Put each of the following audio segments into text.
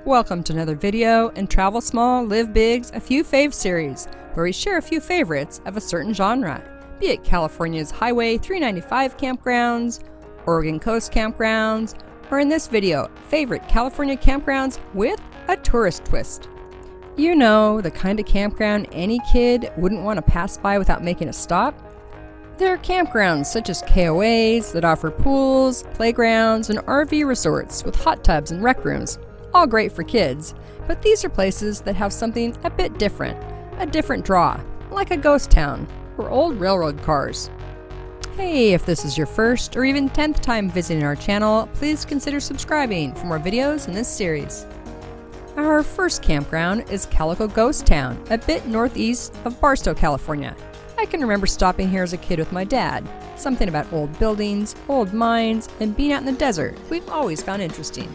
Welcome to another video in Travel Small, Live Big's A Few Faves series, where we share a few favorites of a certain genre, be it California's Highway 395 campgrounds, Oregon Coast campgrounds, or in this video, favorite California campgrounds with a tourist twist. You know, the kind of campground any kid wouldn't want to pass by without making a stop. There are campgrounds such as KOAs that offer pools, playgrounds, and RV resorts with hot tubs and rec rooms. All great for kids, but these are places that have something a bit different, a different draw, like a ghost town or old railroad cars. Hey, if this is your first or even 10th time visiting our channel, please consider subscribing for more videos in this series. Our first campground is Calico Ghost Town, a bit northeast of Barstow, California. I can remember stopping here as a kid with my dad. Something about old buildings, old mines, and being out in the desert we've always found interesting.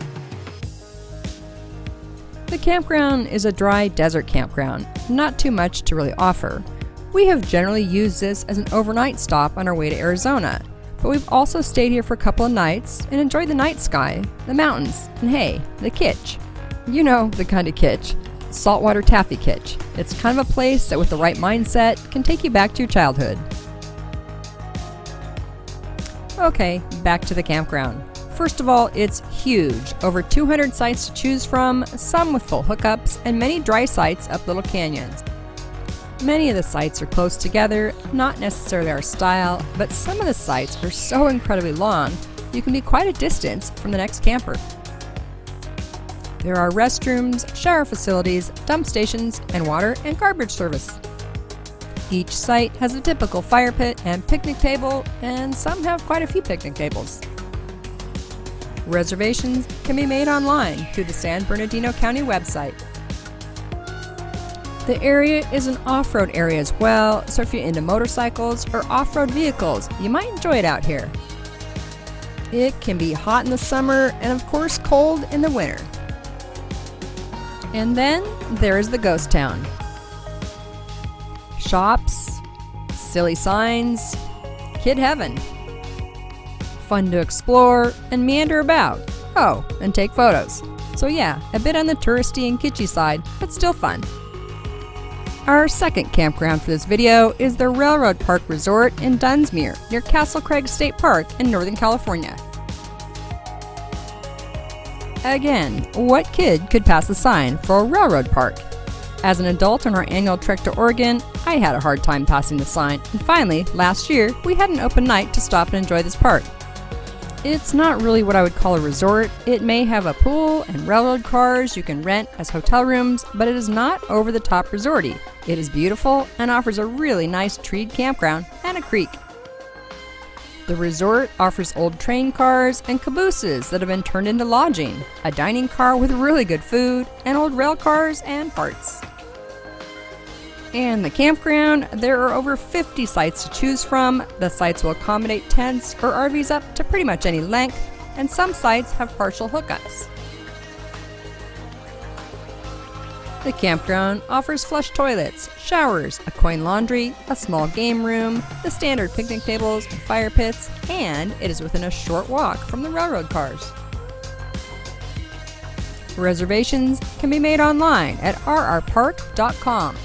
The campground is a dry desert campground, not too much to really offer. We have generally used this as an overnight stop on our way to Arizona, but we've also stayed here for a couple of nights and enjoyed the night sky, the mountains, and hey, the kitsch. You know, the kind of kitsch. Saltwater taffy kitsch. It's kind of a place that with the right mindset can take you back to your childhood. Okay, back to the campground. First of all, it's huge. Over 200 sites to choose from, some with full hookups, and many dry sites up little canyons. Many of the sites are close together, not necessarily our style, but some of the sites are so incredibly long, you can be quite a distance from the next camper. There are restrooms, shower facilities, dump stations, and water and garbage service. Each site has a typical fire pit and picnic table, and some have quite a few picnic tables. Reservations can be made online through the San Bernardino County website. The area is an off-road area as well, so if you're into motorcycles or off-road vehicles, you might enjoy it out here. It can be hot in the summer and of course cold in the winter. And then there is the ghost town. Shops, silly signs, kid heaven. Fun to explore and meander about. Oh, and take photos. So yeah, a bit on the touristy and kitschy side, but still fun. Our second campground for this video is the Railroad Park Resort in Dunsmuir, near Castle Crags State Park in Northern California. Again, what kid could pass a sign for a railroad park? As an adult on our annual trek to Oregon, I had a hard time passing the sign, and finally, last year, we had an open night to stop and enjoy this park. It's not really what I would call a resort. It may have a pool and railroad cars you can rent as hotel rooms, but it is not over-the-top resorty. It is beautiful and offers a really nice treed campground and a creek. The resort offers old train cars and cabooses that have been turned into lodging, a dining car with really good food, and old rail cars and parts. And the campground, there are over 50 sites to choose from. The sites will accommodate tents or RVs up to pretty much any length, and some sites have partial hookups. The campground offers flush toilets, showers, a coin laundry, a small game room, the standard picnic tables and fire pits, and it is within a short walk from the railroad cars. Reservations can be made online at rrpark.com.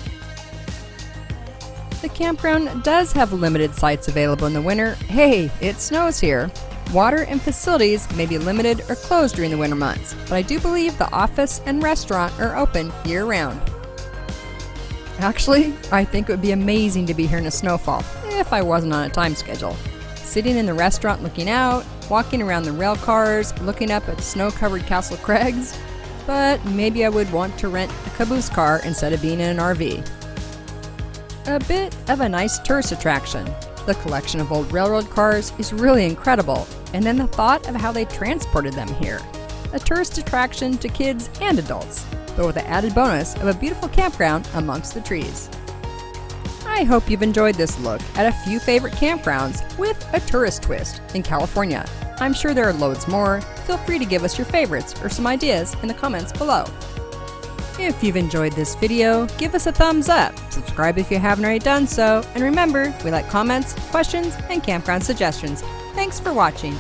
The campground does have limited sites available in the winter. Hey, it snows here. Water and facilities may be limited or closed during the winter months, but I do believe the office and restaurant are open year-round. Actually, I think it would be amazing to be here in a snowfall, if I wasn't on a time schedule. Sitting in the restaurant looking out, walking around the rail cars, looking up at snow-covered Castle Crags, but maybe I would want to rent a caboose car instead of being in an RV. A bit of a nice tourist attraction. The collection of old railroad cars is really incredible, and then the thought of how they transported them here. A tourist attraction to kids and adults, but with the added bonus of a beautiful campground amongst the trees. I hope you've enjoyed this look at a few favorite campgrounds with a tourist twist in California. I'm sure there are loads more. Feel free to give us your favorites or some ideas in the comments below. If you've enjoyed this video, give us a thumbs up, subscribe if you haven't already done so, and remember, we like comments, questions, and campground suggestions. Thanks for watching.